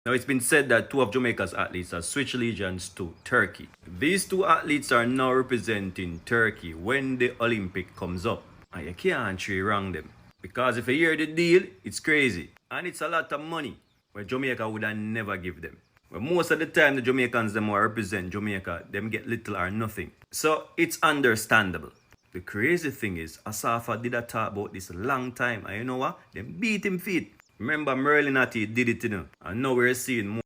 Now, it's been said that two of Jamaica's athletes have switched allegiance to Turkey. These two athletes are now representing Turkey when the Olympic comes up. And you can't really wrong them. Because if you hear the deal, it's crazy. And it's a lot of money where Jamaica would have never give them. But most of the time, the Jamaicans them who represent Jamaica, them get little or nothing. So it's understandable. The crazy thing is, Asafa did a talk about this a long time. And you know what? Them beat him feet. Remember, Merlin Natty did it, you know. And now we're seeing more.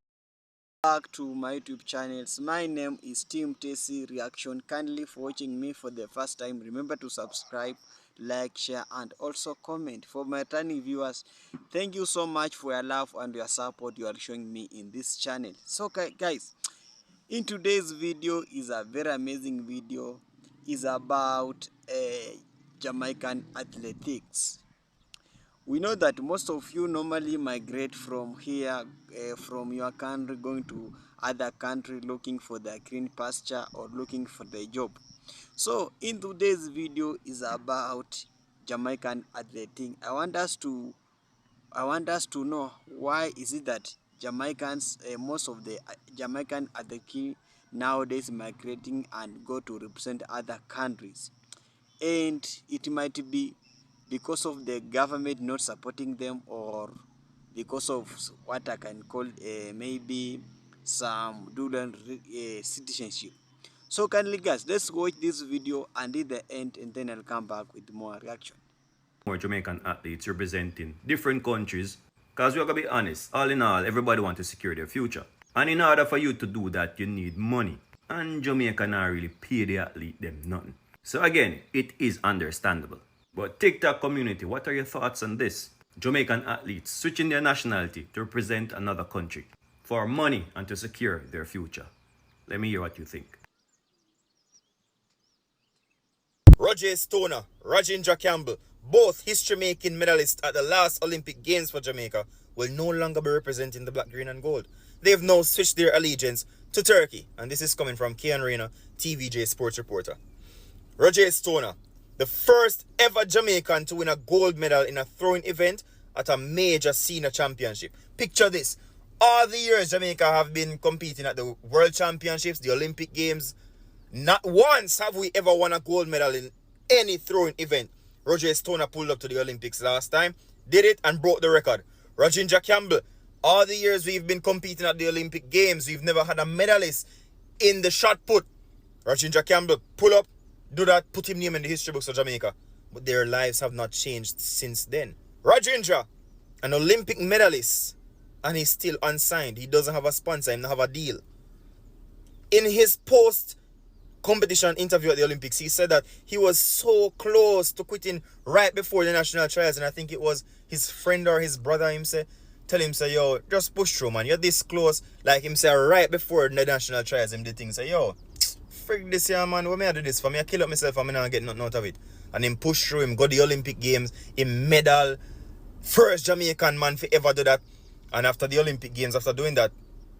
Back to my YouTube channels. My name is Team TC Reaction. Kindly for watching me for the first time. Remember to subscribe, like, share, and also comment. For my returning viewers, thank you so much for your love and your support you are showing me in this channel. So guys, in today's video is a very amazing video. Is about Jamaican athletics. We know that most of you normally migrate from here, from your country, going to other country looking for the green pasture or looking for the job. So in today's video is about Jamaican athletics. I want us to know why is it that Jamaicans, most of the Jamaican athletes nowadays migrating and go to represent other countries, and it might be because of the government not supporting them, or because of what I can call maybe some dual citizenship. So kindly guys, let's watch this video until the end, and then I'll come back with more reaction. More Jamaican athletes representing different countries, because we're going to be honest, all in all, everybody wants to secure their future. And in order for you to do that, you need money. And Jamaica not really pay the athlete them nothing. So again, it is understandable. But TikTok community, what are your thoughts on this? Jamaican athletes switching their nationality to represent another country for money and to secure their future. Let me hear what you think. Roger Stoner, Rajendra Campbell, both history-making medalists at the last Olympic Games for Jamaica, will no longer be representing the black, green and gold. They've now switched their allegiance to Turkey, and this is coming from Kian Reina, TVJ sports reporter. Roger Stoner, the first ever Jamaican to win a gold medal in a throwing event at a major senior championship. Picture this. All the years Jamaica have been competing at the World Championships, the Olympic Games, not once have we ever won a gold medal in any throwing event. Roger Stoner pulled up to the Olympics last time, did it and broke the record. Rajendra Campbell, all the years we've been competing at the Olympic Games, we've never had a medalist in the shot put. Rajendra Campbell, pull up, do that, put him name in the history books of Jamaica. But their lives have not changed since then. Rajendra, an Olympic medalist, and he's still unsigned. He doesn't have a sponsor, he doesn't have a deal. In his post-competition interview at the Olympics, he said that he was so close to quitting right before the national trials, and I think it was his friend or his brother him say, tell him, say, yo, just push through, man. You're this close. Like him say, right before the national trials, him the thing say, yo, frig this here, man. What may I do this for? Me I kill up myself and me not get nothing out of it. And him push through, him go to the Olympic Games, him medal. First Jamaican man to ever do that. And after the Olympic Games, after doing that,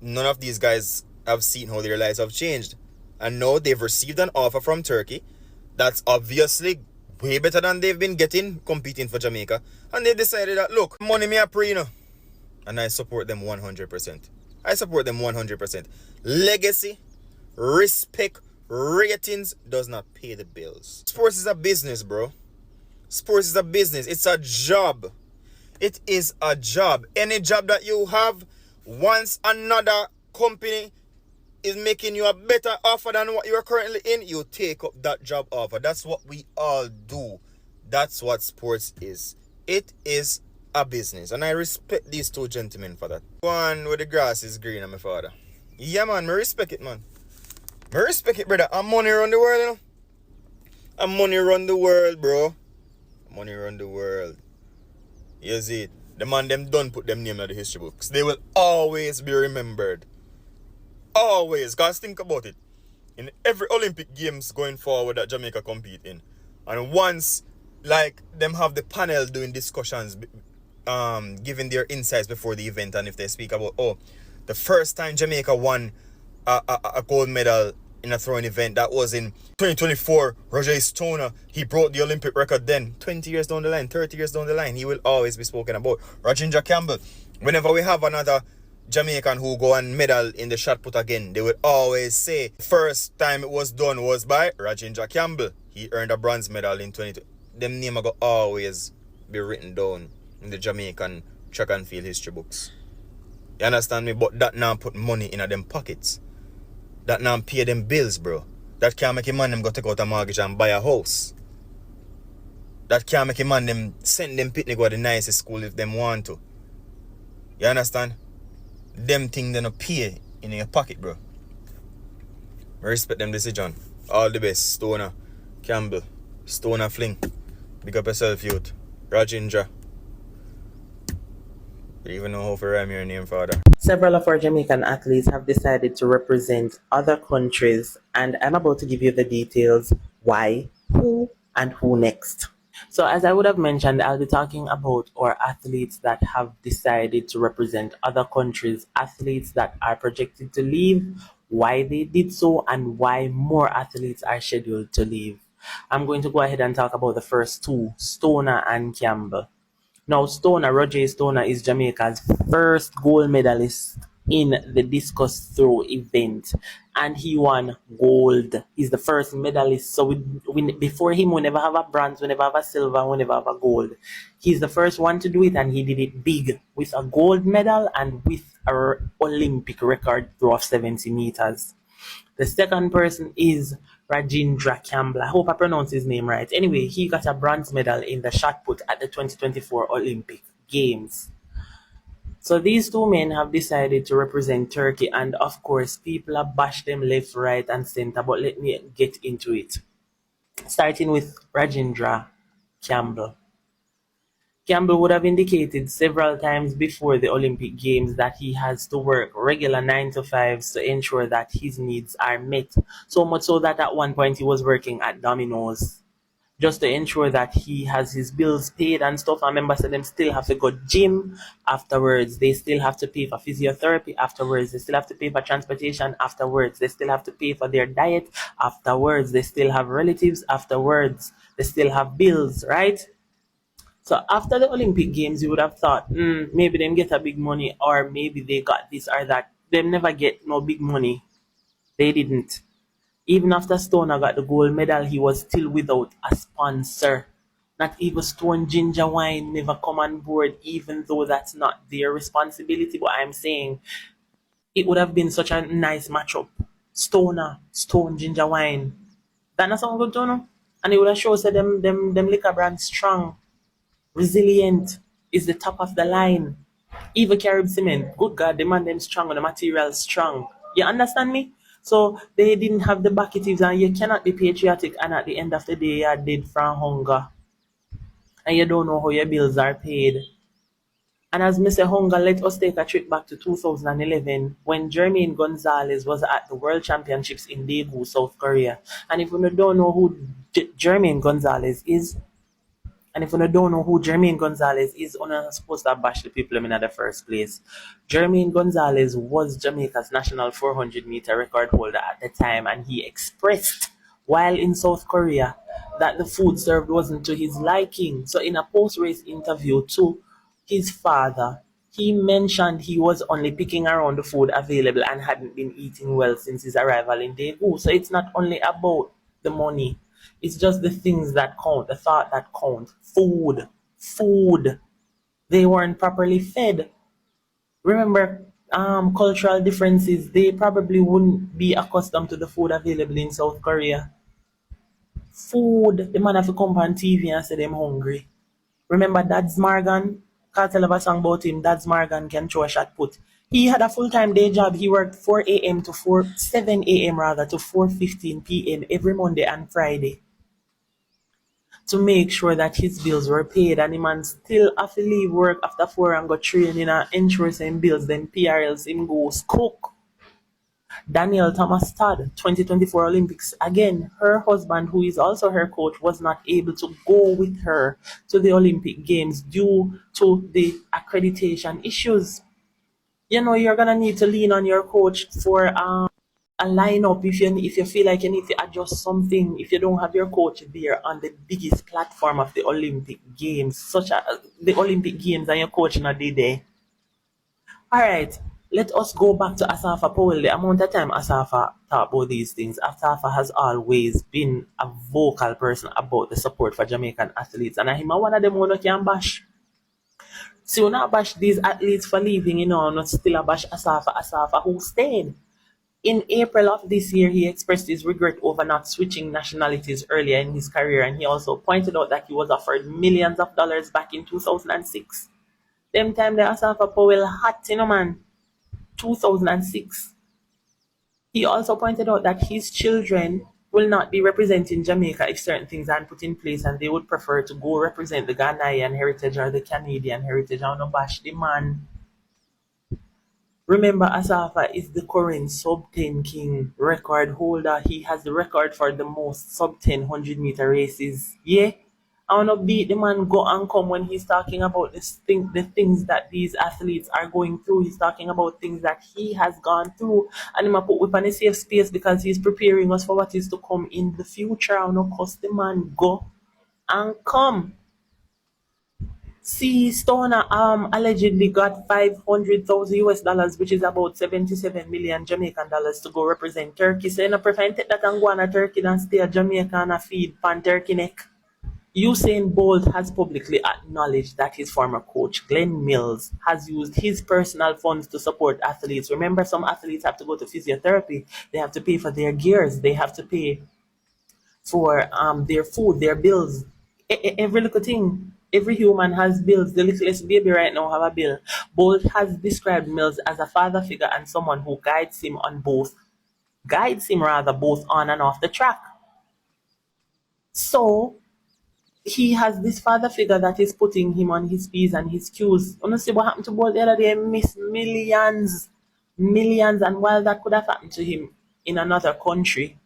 none of these guys have seen how their lives have changed. And now they've received an offer from Turkey that's obviously way better than they've been getting competing for Jamaica. And they decided that, look, money me a pre, you know. And I support them 100%. I support them 100%. Legacy, respect, ratings does not pay the bills. Sports is a business, bro. Sports is a business. It's a job. It is a job. Any job that you have, once another company is making you a better offer than what you're currently in, you take up that job offer. That's what we all do. That's what sports is. It is a business. And I respect these two gentlemen for that. One where the grass is green, my father. Yeah, man, I respect it, man. I respect it, brother. I'm money around the world, you know. I'm money around the world, bro. Money around the world. You see it. The man them done put them name in the history books. They will always be remembered. Always. Guys, think about it. In every Olympic Games going forward that Jamaica compete in. And once, like, them have the panel doing discussions, giving their insights before the event. And if they speak about, oh, the first time Jamaica won a gold medal in a throwing event, that was in 2024. Roger Stoner, he broke the Olympic record then. 20 years down the line, 30 years down the line, he will always be spoken about. Rajendra Campbell, whenever we have another Jamaican who go and medal in the shot put again, they would always say first time it was done was by Rajendra Campbell. He earned a bronze medal in 22. Them name go always be written down in the Jamaican track and field history books. You understand me? But that now put money in them pockets. That now pay them bills, bro. That can't make a man them go take out a mortgage and buy a house. That can't make a man them send them picnic go to the nicest school if them want to. You understand? Them things they no pay in your pocket, bro. I respect them decision. All the best. Stoner, Campbell, Stoner Fling. Big up yourself, youth. Rajendra. You even know how to rhyme your name, father. Several of our Jamaican athletes have decided to represent other countries, and I'm about to give you the details why, who, and who next. So, as I would have mentioned, I'll be talking about our athletes that have decided to represent other countries, athletes that are projected to leave, why they did so, and why more athletes are scheduled to leave. I'm going to go ahead and talk about the first two, Stoner and Campbell. Now, Roger Stoner is Jamaica's first gold medalist in the discus throw event, and he won gold. He's the first medalist. So before him, we never have a bronze, we never have a silver, we never have a gold. He's the first one to do it, and he did it big with a gold medal and with an Olympic record throw of 70 meters. The second person is Rajendra Campbell. I hope I pronounce his name right. Anyway, he got a bronze medal in the shot put at the 2024 Olympic Games. So these two men have decided to represent Turkey, and of course, people have bashed them left, right, and center. But let me get into it. Starting with Rajendra Campbell. Campbell would have indicated several times before the Olympic Games that he has to work regular 9 to 5s to ensure that his needs are met. So much so that at one point he was working at Domino's just to ensure that he has his bills paid and stuff. I remember so them still have to go gym afterwards. They still have to pay for physiotherapy afterwards. They still have to pay for transportation afterwards. They still have to pay for their diet afterwards. They still have relatives afterwards. They still have bills, right? So after the Olympic Games, you would have thought, maybe them get a big money, or maybe they got this or that. Them never get no big money. They didn't. Even after Stoner got the gold medal, he was still without a sponsor. Not even Stone Ginger Wine never come on board, even though that's not their responsibility. But I'm saying it would have been such a nice matchup. Stoner, Stone Ginger Wine. That not sound good to know? And it would have shown that them liquor brand strong. Resilient, is the top of the line. Even Carib Cement, good God, the man them strong and the material strong. You understand me? So they didn't have the bucketives, and you cannot be patriotic and at the end of the day you're dead from hunger. And you don't know how your bills are paid. And as Mr. Hunger, let us take a trip back to 2011 when Jermaine Gonzalez was at the World Championships in Daegu, South Korea. And if you don't know who Jermaine Gonzalez is, and if you don't know who Jermaine Gonzalez is, you're not supposed to bash the people in the first place. Jermaine Gonzalez was Jamaica's national 400-meter record holder at the time, and he expressed while in South Korea that the food served wasn't to his liking. So in a post-race interview to his father, he mentioned he was only picking around the food available and hadn't been eating well since his arrival in Daegu. So it's not only about the money. It's just the things that count, the thought that count. Food. They weren't properly fed. Remember, cultural differences. They probably wouldn't be accustomed to the food available in South Korea. Food. The man have to come on TV and say them hungry. Remember Dad's Morgan? Cartel have a song about him. Dad's Morgan can throw a shot put. He had a full-time day job. He worked 7 a.m. rather to 4:15 p.m. every Monday and Friday to make sure that his bills were paid, and the man still have to leave work after 4 and go training and ensure him bills, then PRLs him goes cook. Danielle Thomas Todd, 2024 Olympics. Again, her husband, who is also her coach, was not able to go with her to the Olympic Games due to the accreditation issues. You know, you're gonna need to lean on your coach for a lineup if you feel like you need to adjust something. If you don't have your coach there on the biggest platform of the Olympic Games, such as the Olympic Games, and your coach not there. All right, Let us go back to Asafa Powell. The amount of time Asafa talk about these things, Asafa has always been a vocal person about the support for Jamaican athletes. And I'm one of them who can bash. So you not bash these athletes for leaving, not still a bash Asafa who stayed. In April of this year, he expressed his regret over not switching nationalities earlier in his career, and he also pointed out that he was offered millions of dollars back in 2006. Them time the Asafa Powell hot, man. 2006. He also pointed out that his children will not be representing Jamaica if certain things aren't put in place, and they would prefer to go represent the Ghanaian heritage or the Canadian heritage. I don't bash the man. Remember, Asafa is the current sub 10 king record holder. He has the record for the most sub 10 100-meter races. Yeah, I want to beat the man go and come when he's talking about the things that these athletes are going through. He's talking about things that he has gone through. And I'm going to put whip on a safe space because he's preparing us for what is to come in the future. I want to cuss the man go and come. See, Stoner allegedly got 500,000 US dollars, which is about 77 million Jamaican dollars, to go represent Turkey. So you know, prefer take that and go on a Turkey than stay a Jamaica and a feed pan Turkey neck. Usain Bolt has publicly acknowledged that his former coach, Glenn Mills, has used his personal funds to support athletes. Remember, some athletes have to go to physiotherapy. They have to pay for their gears. They have to pay for their food, their bills, every little thing. Every human has bills. The littlest baby right now have a bill. Bolt has described Mills as a father figure and someone who guides him both on and off the track. So he has this father figure that is putting him on his P's and his Q's. Honestly, what happened to Bolt the other day? Missed millions, millions, and while that could have happened to him in another country,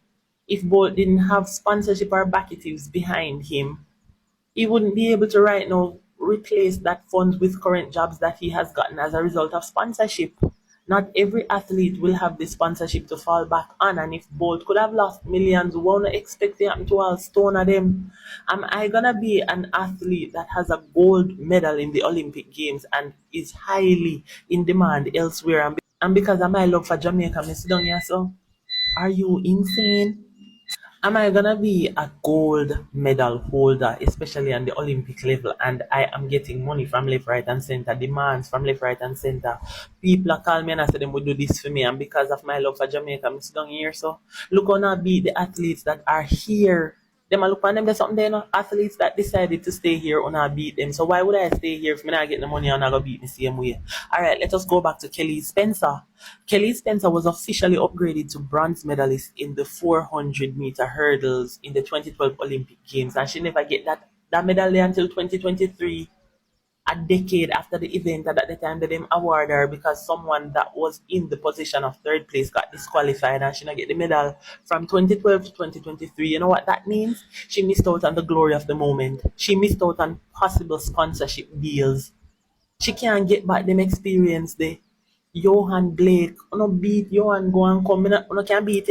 if Bolt didn't have sponsorship or backatives behind him, he wouldn't be able to right now replace that fund with current jobs that he has gotten as a result of sponsorship. Not every athlete will have the sponsorship to fall back on, and if Bolt could have lost millions, we won't expect it happen to all stone of them. Am I gonna be an athlete that has a gold medal in the Olympic Games and is highly in demand elsewhere? And because of my love for Jamaica, I sit down here, so are you insane? Am I gonna be a gold medal holder, especially on the Olympic level, and I am getting money from left, right, and center, demands from left, right, and center? People are calling me and I say them would do this for me, and because of my love for Jamaica, I'm sitting here. So look on I beat the athletes that are here. Them I look on them, there's something there, no? Athletes that decided to stay here on I beat them. So why would I stay here if me not get the money and I go beat the same way? Alright, let us go back to Kelly Spencer. Kelly Spencer was officially upgraded to bronze medalist in the 400-meter hurdles in the 2012 Olympic Games, and she never get that medal there until 2023, a decade after the event. And at the time that them award her because someone that was in the position of third place got disqualified, and she not get the medal from 2012 to 2023. You know what that means? She missed out on the glory of the moment. She missed out on possible sponsorship deals. She can't get back them experience there. Johan Blake, beat Johan, go and come. Can't beat,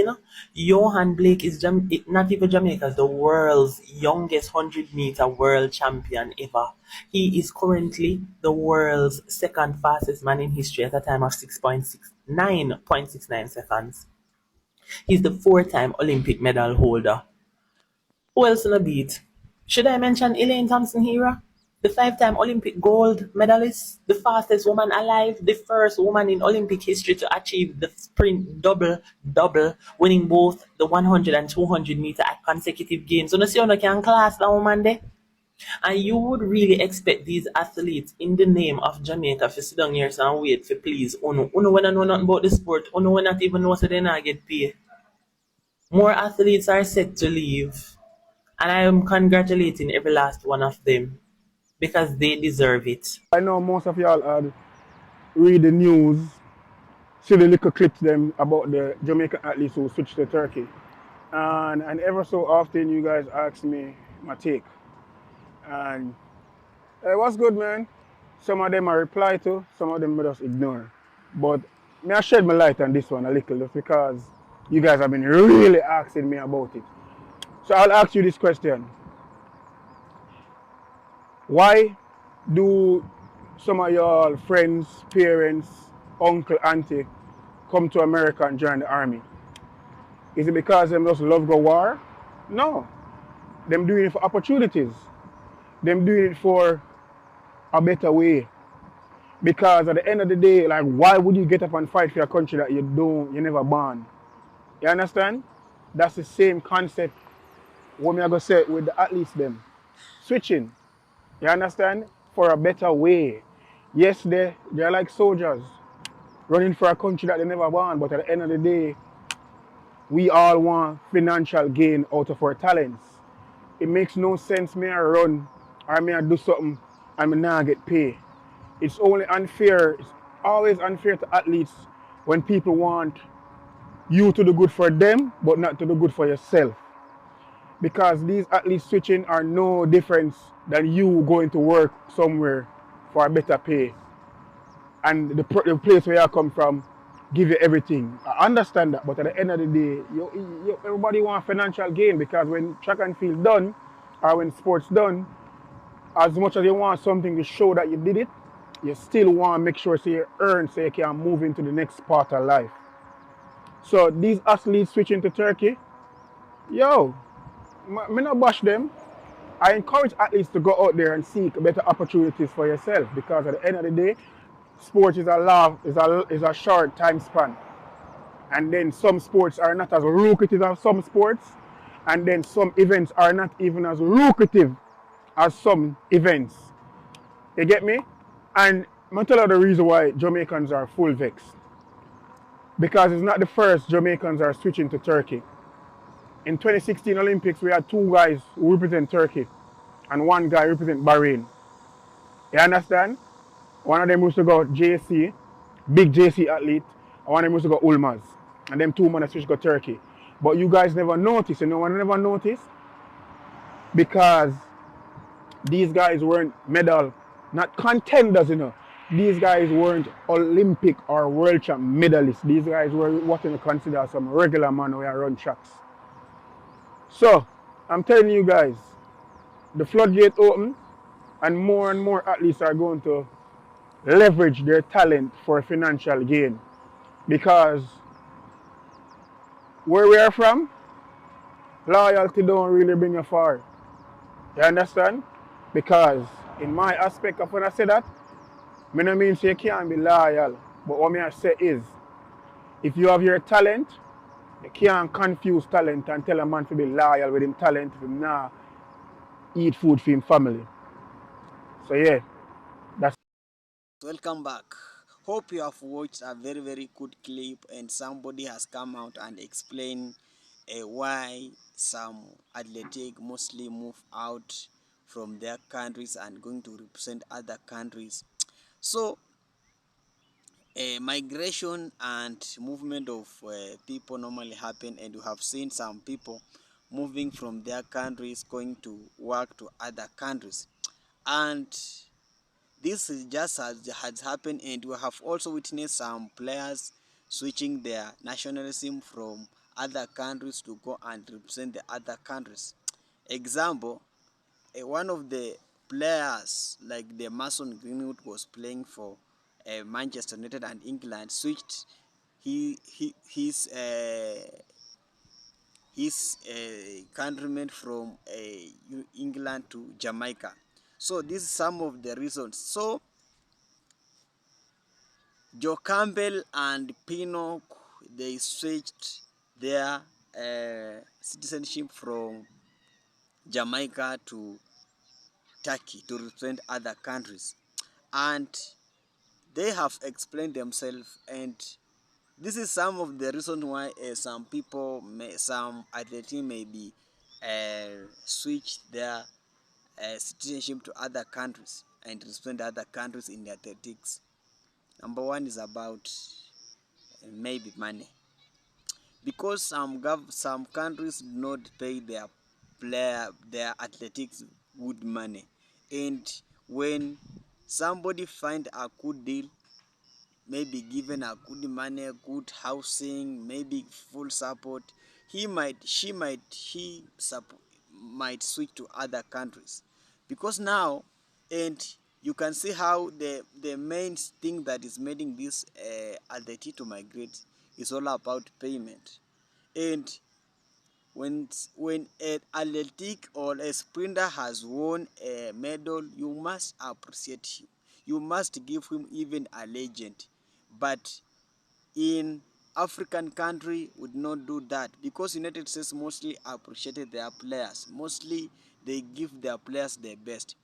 Johan Blake is not even Jamaica's, the world's youngest 100-meter world champion ever. He is currently the world's second fastest man in history at a time of 6.69 seconds. He's the 4-time Olympic medal holder. Who else in the beat? Should I mention Elaine Thompson-Herah? The 5-time Olympic gold medalist, the fastest woman alive, the first woman in Olympic history to achieve the sprint double, winning both the 100 and 200 meter at consecutive games. So, you see, you can class that woman there. And you would really expect these athletes in the name of Jamaica to sit down here and wait for please. Uno when I know nothing about the sport, Uno when not even know so they not get paid. More athletes are set to leave. And I am congratulating every last one of them because they deserve it. I know most of y'all had read the news, see the little clips them about the Jamaican athletes who switched to Turkey. And ever so often you guys ask me my take. And hey, what's good, man? Some of them I reply to, some of them I just ignore. But may I shed my light on this one a little just because you guys have been really asking me about it. So I'll ask you this question. Why do some of your friends, parents, uncle, auntie come to America and join the army? Is it because them just love go war? No. Them doing it for opportunities. Them doing it for a better way. Because at the end of the day, like, why would you get up and fight for a country that you never born? You understand? That's the same concept what me I go say with the athletes them. Switching. You understand? For a better way. Yes, they're like soldiers running for a country that they never born, but at the end of the day, we all want financial gain out of our talents. It makes no sense me I run or me I do something and me not get paid. It's only unfair. It's always unfair to athletes when people want you to do good for them, but not to do good for yourself. Because these athletes switching are no difference than you going to work somewhere for a better pay. And the place where you come from give you everything. I understand that, but at the end of the day, everybody want financial gain because when track and field done, or when sports done, as much as you want something to show that you did it, you still want to make sure so you earn so you can move into the next part of life. So these athletes switching to Turkey, yo, me not bash them. I encourage athletes to go out there and seek better opportunities for yourself because at the end of the day, sports is a short time span. And then some sports are not as lucrative as some sports, and then some events are not even as lucrative as some events. You get me? And I'm gonna tell you the reason why Jamaicans are full vexed. Because it's not the first Jamaicans are switching to Turkey. In 2016 Olympics, we had two guys who represent Turkey and one guy represent Bahrain. You understand? One of them used to go JC, big JC athlete, and one of them used to go Ulmaz. And them two men switch go Turkey. But you guys never noticed, no one never noticed because these guys weren't medal, not contenders, These guys weren't Olympic or world champ medalists. These guys were what you consider some regular man who run tracks. So, I'm telling you guys, the floodgate open and more athletes are going to leverage their talent for financial gain. Because where we are from, loyalty don't really bring you far. You understand? Because in my aspect of when I say that, I don't mean say you can't be loyal. But what I say is, if you have your talent, you can't confuse talent and tell a man to be loyal with him talent if him not eat food for him family. So yeah, that's Welcome back. Hope you have watched a very good clip and somebody has come out and explained why some athletic mostly move out from their countries and going to represent other countries. So migration and movement of people normally happen, and you have seen some people moving from their countries going to work to other countries, and this is just has happened, and we have also witnessed some players switching their nationalism from other countries to go and represent the other countries. Example, one of the players like the Mason Greenwood was playing for Manchester United and England, switched he, he his uh, his countrymen from England to Jamaica. So this is some of the reasons. So Joe Campbell and Pinnock, they switched their citizenship from Jamaica to Turkey to represent other countries, and they have explained themselves, and this is some of the reasons why some people some athletes may be switch their citizenship to other countries and represent other countries in the athletics. Number one is about maybe money, because some countries do not pay their athletics good money, and when somebody find a good deal, maybe given a good money, good housing, maybe full support, he might switch to other countries, because now, and you can see how the main thing that is making this athlete to migrate is all about payment. And when an athletic or a sprinter has won a medal, you must appreciate him. You must give him even a legend. But in African country would not do that, because United States mostly appreciated their players. Mostly they give their players their best.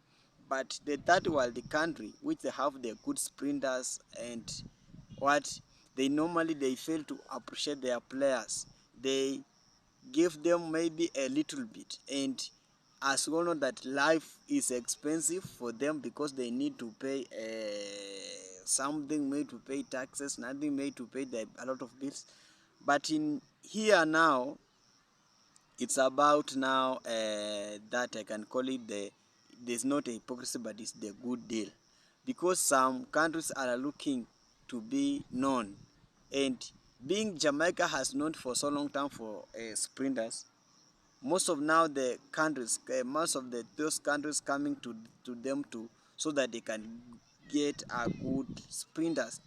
But the third world country, which they have their good sprinters and what they fail to appreciate their players. They give them maybe a little bit, and as we all know that life is expensive for them, because they need to pay something, made to pay taxes, nothing made to pay a lot of bills. But in here now, it's about now that I can call it there's not a hypocrisy, but it's the good deal, because some countries are looking to be known, and being Jamaica has known for so long time for sprinters. Most of now the countries, most of those countries coming to them to, so that they can get a good sprinters.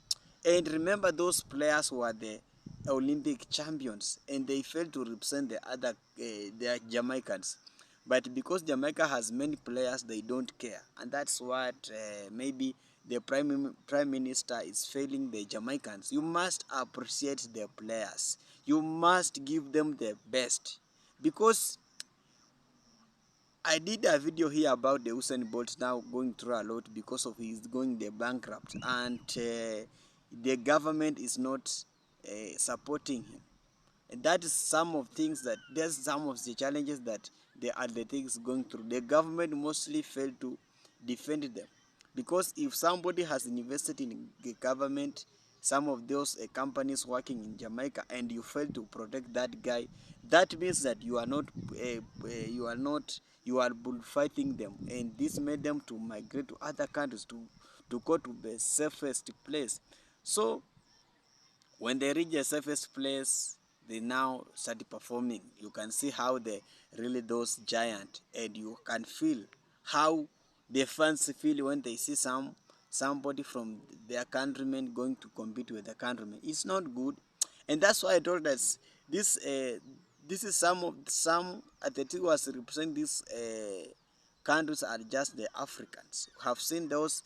And remember, those players were the Olympic champions, and they failed to represent the other the Jamaicans. But because Jamaica has many players, they don't care, and that's what maybe the prime minister is failing the Jamaicans. You must appreciate the players. You must give them the best, because I did a video here about the Usain Bolt now going through a lot because of he's going the bankrupt, and the government is not supporting him. And that is some of things that there's some of the challenges that the athletics going through. The government mostly fail to defend them, because if somebody has invested in the government, some of those companies working in Jamaica, and you fail to protect that guy, that means that you are bullfighting them, and this made them to migrate to other countries to go to the safest place. So when they reach the safest place, they now start performing. You can see how they really those giant, and you can feel how the fans feel when they see somebody from their countrymen going to compete with the countrymen. It's not good, and that's why I told us this. This is some athletes who was represent these countries are just the Africans. We have seen those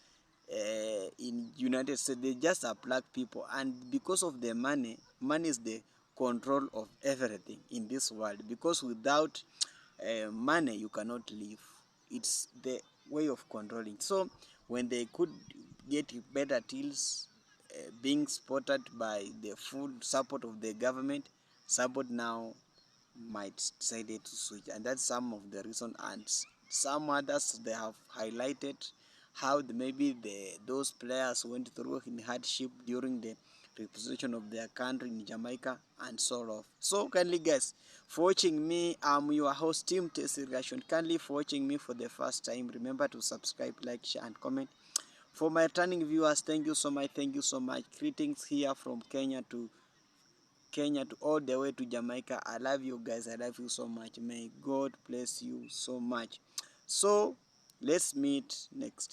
in United States. They just are black people, and because of the money is the control of everything in this world. Because without money, you cannot live. It's the way of controlling. So when they could get better deals, being supported by the full support of the government, support now might decided to switch, and that's some of the reason. And some others, they have highlighted how maybe those players went through in hardship during the representation of their country in Jamaica and so on. So kindly guys for watching me, I'm your host Team Tesi Reaction. Kindly for watching me for the first time, remember to subscribe, like, share and comment. For my returning viewers, thank you so much, thank you so much. Greetings here from Kenya to all the way to Jamaica. I love you guys. I love you so much. May God bless you so much. So let's meet next.